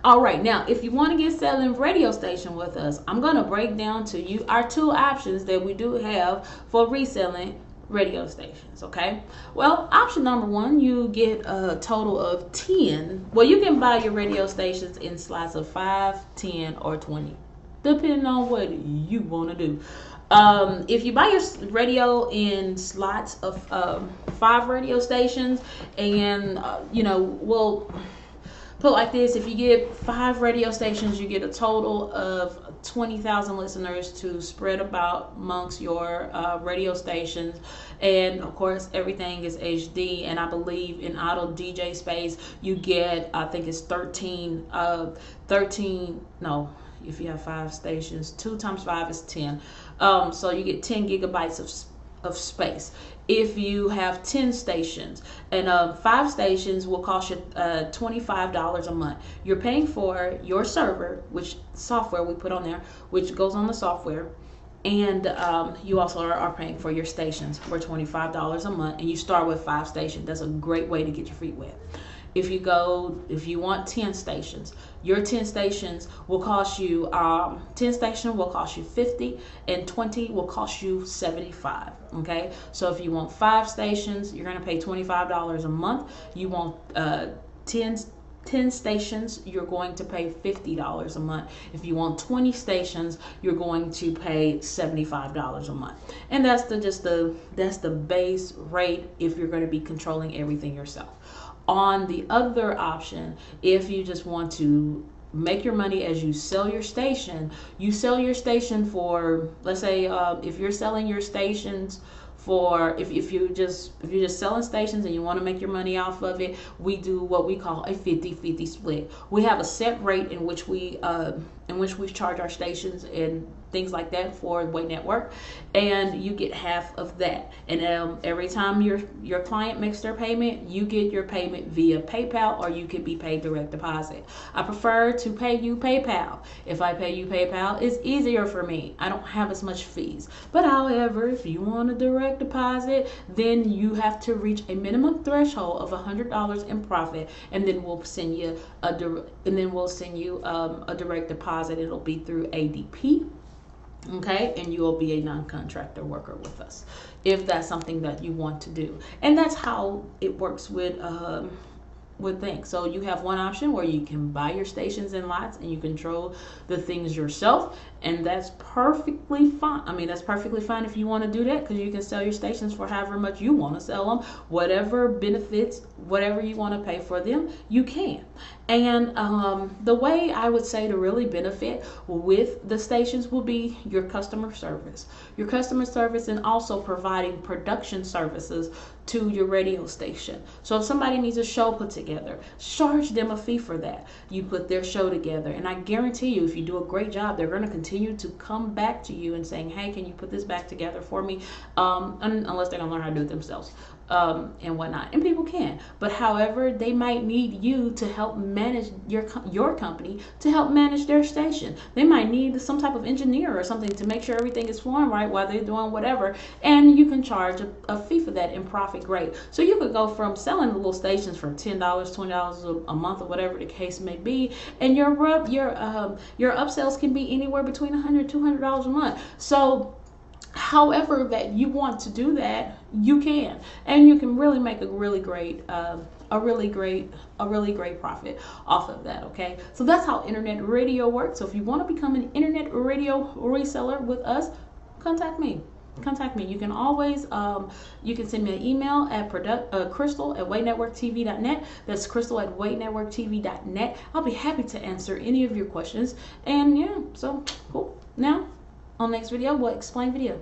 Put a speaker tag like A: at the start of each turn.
A: All right, now if you want to get selling radio station with us, I'm going to break down to you our two options that we do have for reselling radio stations. Okay, well, option number one, you get a total of 10. Well, you can buy your radio stations in slots of 5, 10, or 20, depending on what you want to do. If you buy your radio in slots of 5 radio stations, and well, put it like this: if you get 5 radio stations, you get a total of 20,000 listeners to spread about amongst your radio stations. And of course, everything is HD. And I believe in Auto DJ space, you get, I think it's 13, no, if you have 5 stations, 2 times 5 is 10. So you get 10 gigabytes of space. If you have 10 stations, and 5 stations will cost you $25 a month. You're paying for your server, which software we put on there, which goes on the software, and you also are paying for your stations for $25 a month, and you start with 5 stations. That's a great way to get your feet wet. If you want 10 stations, your 10 stations will cost you 10 stations will cost you 50, and 20 will cost you 75. Okay, so if you want 5 stations, you're going to pay $25 a month. You want 10 stations, you're going to pay $50 a month. If you want 20 stations, you're going to pay $75 a month. And that's the base rate if you're going to be controlling everything yourself. On the other option, if you just want to make your money as you sell your station, you sell your station for, let's say, if you're selling your stations for, if you're just selling stations and you want to make your money off of it, we do what we call a 50-50 split. We have a set rate in which we charge our stations and things like that for Weight Network, and you get half of that. And every time your client makes their payment, you get your payment via PayPal, or you could be paid direct deposit. I prefer to pay you PayPal. If I pay you PayPal, it's easier for me. I don't have as much fees. But however, if you want a direct deposit, then you have to reach a minimum threshold of $100 in profit, and then we'll send you a direct deposit. It'll be through ADP. Okay, and you will be a non-contractor worker with us if that's something that you want to do. And that's how it works with things. So you have one option where you can buy your stations in lots and you control the things yourself, and that's perfectly fine. I mean, that's perfectly fine if you want to do that, because you can sell your stations for however much you want to sell them, whatever benefits, whatever you want to pay for them, you can. And the way I would say to really benefit with the stations will be your customer service. Your customer service, and also providing production services to your radio station. So if somebody needs a show put together, charge them a fee for that. You put their show together, and I guarantee you, if you do a great job, they're going to continue to come back to you and saying, hey, can you put this back together for me? Unless they're going to learn how to do it themselves. And whatnot, and people can, but however, they might need you to help manage your company, to help manage their station. They might need some type of engineer or something to make sure everything is flowing right while they're doing whatever, and you can charge a fee for that and profit great. So you could go from selling the little stations for $10, $20 a month, or whatever the case may be, and your upsells can be anywhere between $100, $200 a month. So however that you want to do that, you can, and you can really make a really great profit off of that. Okay, so that's how internet radio works. So if you want to become an internet radio reseller with us, contact me. You can always you can send me an email at crystal@weightnetworktv.net. That's crystal@weightnetworktv.net. I'll be happy to answer any of your questions. And yeah, so cool. Now on next video, we'll explain video.